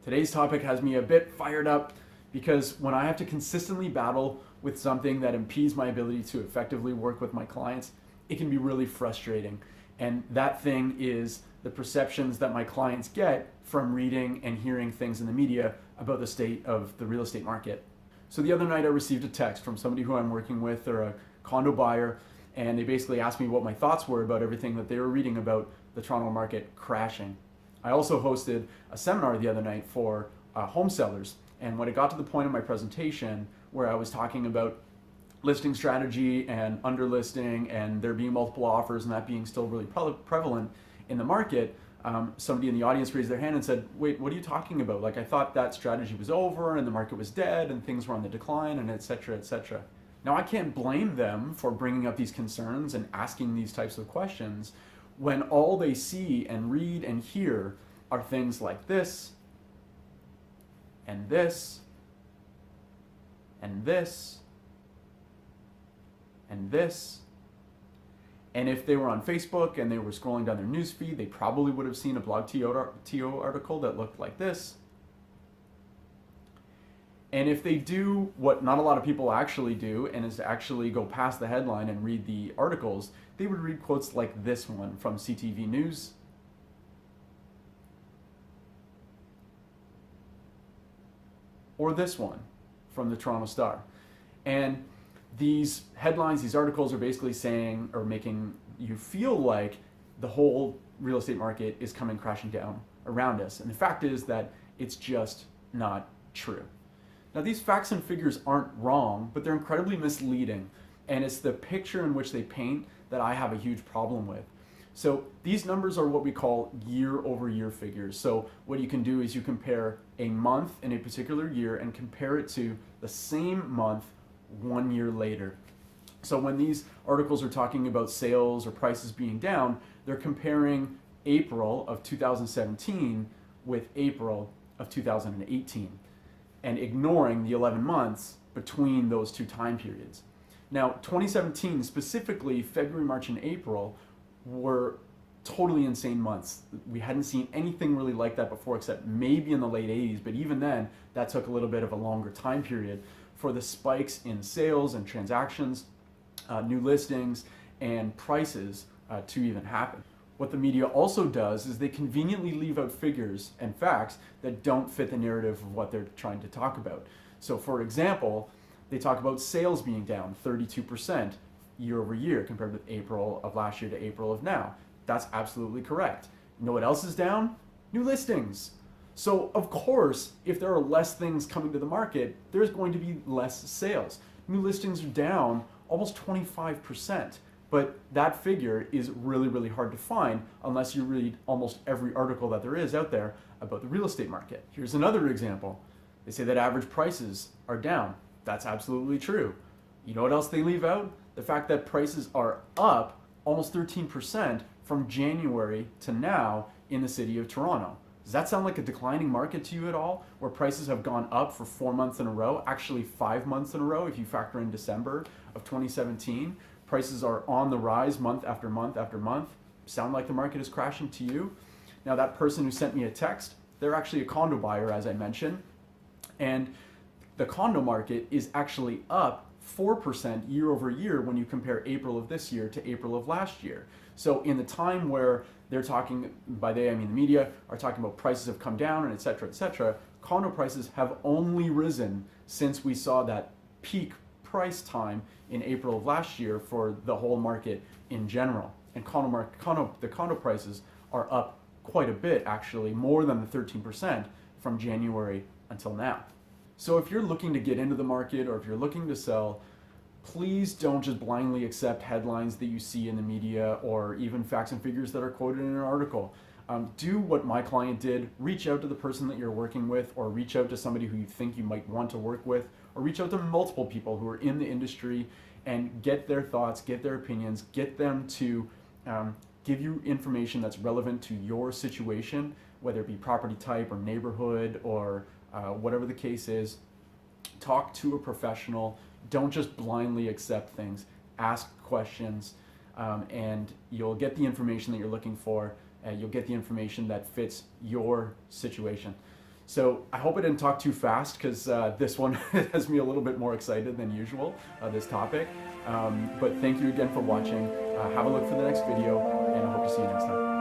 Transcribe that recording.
Today's topic has me a bit fired up because when I have to consistently battle with something that impedes my ability to effectively work with my clients, it can be really frustrating. And that thing is the perceptions that my clients get from reading and hearing things in the media about the state of the real estate market. So the other night I received a text from somebody who I'm working with, or a condo buyer, and they basically asked me what my thoughts were about everything that they were reading about the Toronto market crashing. I also hosted a seminar the other night for home sellers, and when it got to the point of my presentation where I was talking about listing strategy and underlisting and there being multiple offers and that being still really prevalent in the market, somebody in the audience raised their hand and said, "Wait, what are you talking about? Like, I thought that strategy was over and the market was dead and things were on the decline and et cetera, et cetera." Now, I can't blame them for bringing up these concerns and asking these types of questions when all they see and read and hear are things like this, and this, and this, and this. And if they were on Facebook and they were scrolling down their newsfeed, they probably would have seen a blog TO article that looked like this. And if they do what not a lot of people actually do, and is to actually go past the headline and read the articles, they would read quotes like this one from CTV News, or this one from the Toronto Star. And these headlines, these articles are basically saying or making you feel like the whole real estate market is coming crashing down around us. And the fact is that it's just not true. Now, these facts and figures aren't wrong, but they're incredibly misleading. And it's the picture in which they paint that I have a huge problem with. So these numbers are what we call year-over-year figures. So what you can do is you compare a month in a particular year and compare it to the same month 1 year later. So when these articles are talking about sales or prices being down, they're comparing April of 2017 with April of 2018 and ignoring the 11 months between those two time periods. Now, 2017, specifically February, March, and April, were totally insane months. We hadn't seen anything really like that before, except maybe in the late 80s, but even then, that took a little bit of a longer time period for the spikes in sales and transactions, new listings, and prices to even happen. What the media also does is they conveniently leave out figures and facts that don't fit the narrative of what they're trying to talk about. So for example, they talk about sales being down 32% year over year compared with April of last year to April of now. That's absolutely correct. You know what else is down? New listings. So of course, if there are less things coming to the market, there's going to be less sales. New listings are down almost 25%. But that figure is really, really hard to find unless you read almost every article that there is out there about the real estate market. Here's another example. They say that average prices are down. That's absolutely true. You know what else they leave out? The fact that prices are up almost 13% from January to now in the city of Toronto. Does that sound like a declining market to you at all, where prices have gone up for 4 months in a row, actually 5 months in a row if you factor in December of 2017? Prices are on the rise month after month after month. Sound like the market is crashing to you? Now, that person who sent me a text, they're actually a condo buyer, as I mentioned, and the condo market is actually up 4% year over year when you compare April of this year to April of last year. So in the time where they're talking, by they I mean the media, are talking about prices have come down and et cetera, condo prices have only risen since we saw that peak price time in April of last year for the whole market in general. And the condo prices are up quite a bit, actually, more than the 13% from January until now. So if you're looking to get into the market or if you're looking to sell, please don't just blindly accept headlines that you see in the media or even facts and figures that are quoted in an article. Do what my client did. Reach out to the person that you're working with, or reach out to somebody who you think you might want to work with, or reach out to multiple people who are in the industry and get their thoughts, get their opinions, get them to give you information that's relevant to your situation, whether it be property type or neighborhood or whatever the case is. Talk to a professional. Don't just blindly accept things. Ask questions, and you'll get the information that you're looking for. You'll get the information that fits your situation. So I hope I didn't talk too fast, because this one has me a little bit more excited than usual, this topic. But thank you again for watching. Have a look for the next video, and I hope to see you next time.